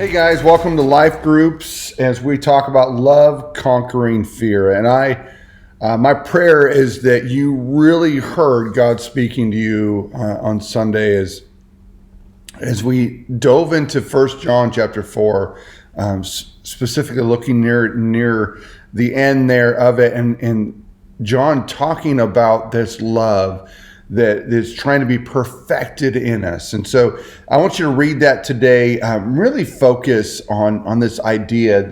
Hey guys, welcome to Life Groups as we talk about love conquering fear. And my prayer is that you really heard God speaking to you on Sunday as we dove into 1 John chapter 4, specifically looking near the end there of it, and John talking about this love that is trying to be perfected in us. And so I want you to read that today. Really focus on this idea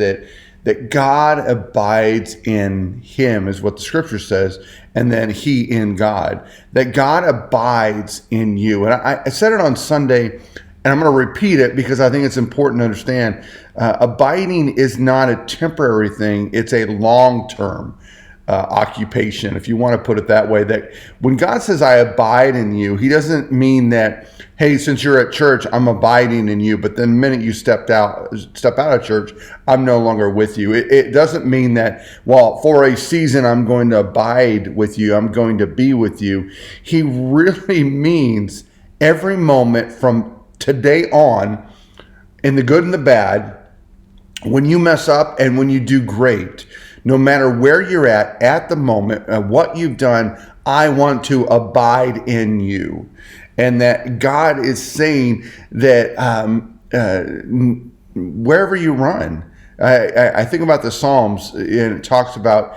that God abides in him, is what the scripture says, and then he in God. That God abides in you. And I said it on Sunday, and I'm going to repeat it because I think it's important to understand. Abiding is not a temporary thing. It's a long-term occupation, if you want to put it that way. That when God says I abide in you, he doesn't mean that, hey, since you're at church, I'm abiding in you, but then the minute you step out of church, I'm no longer with you. It doesn't mean that, well, for a season I'm going to abide with you, I'm going to be with you. He really means every moment from today on, in the good and the bad, when you mess up and when you do great. No matter where you're at the moment, what you've done, I want to abide in you. And that God is saying that wherever you run, I think about the Psalms, and it talks about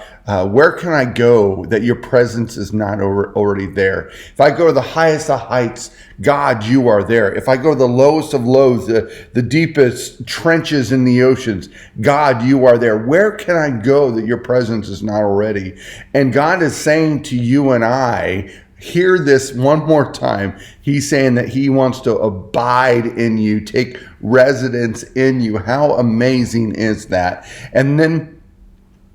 where can I go that your presence is not already there. If I go to the highest of heights, God, you are there. If I go to the lowest of lows, the deepest trenches in the oceans, God, you are there. Where can I go that your presence is not already? And God is saying to you and I, hear this one more time. He's saying that he wants to abide in you, take residence in you. How amazing is that? And then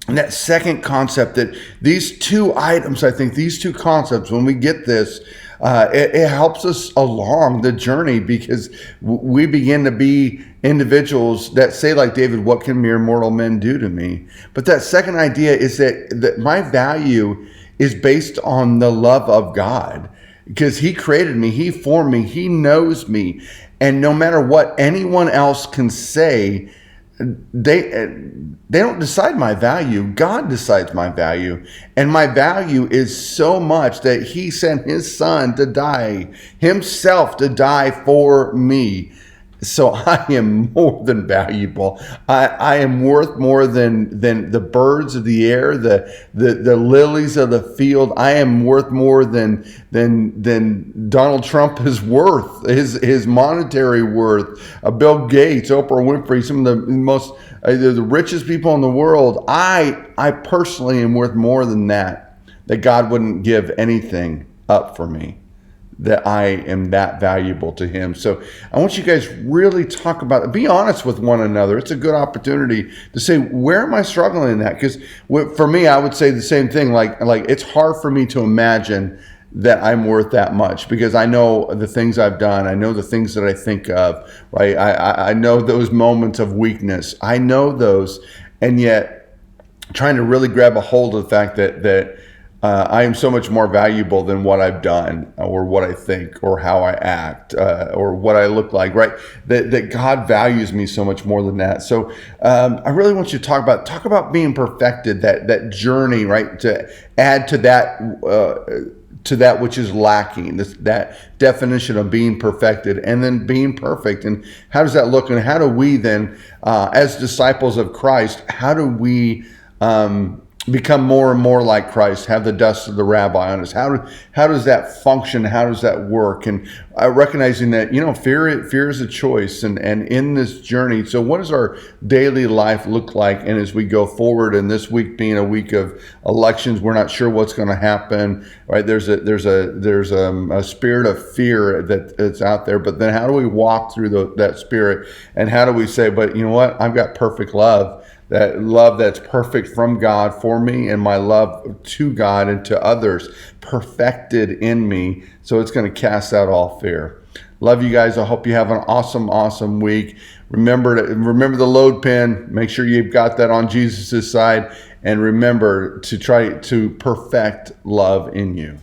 that second concept, that these two items, I think these two concepts, when we get this, it helps us along the journey, because we begin to be individuals that say, like David, what can mere mortal men do to me? But that second idea is that my value is based on the love of God, because he created me, he formed me, he knows me. And no matter what anyone else can say, they don't decide my value. God decides my value. And my value is so much that he sent his son to die, himself to die for me. So I am more than valuable. I am worth more than the birds of the air, the lilies of the field. I am worth more than Donald Trump is worth, his monetary worth. Bill Gates, Oprah Winfrey, some of the most the richest people in the world. I personally am worth more than that God wouldn't give anything up for me, that I am that valuable to him. So I want you guys really talk about it. Be honest with one another. It's a good opportunity to say, where am I struggling in that? Because for me, I would say the same thing. Like it's hard for me to imagine that I'm worth that much, because I know the things I've done. I know the things that I think of, right? I know those moments of weakness. I know those. And yet trying to really grab a hold of the fact that I am so much more valuable than what I've done, or what I think, or how I act, or what I look like, right? That God values me so much more than that. So I really want you to talk about being perfected, that journey, right? To add to that which is lacking, that definition of being perfected, and then being perfect. And how does that look? And how do we then, as disciples of Christ, how do we become more and more like Christ, have the dust of the rabbi on us? How does that function? How does that work? And recognizing that, fear is a choice, and in this journey. So what does our daily life look like? And as we go forward, and this week being a week of elections, we're not sure what's going to happen, right? There's a spirit of fear that's out there, but then how do we walk through that spirit? And how do we say, but you know what? I've got perfect love. That love that's perfect from God for me, and my love to God and to others perfected in me. So it's going to cast out all fear. Love you guys. I hope you have an awesome week. Remember the load pin. Make sure you've got that on Jesus' side. And remember to try to perfect love in you.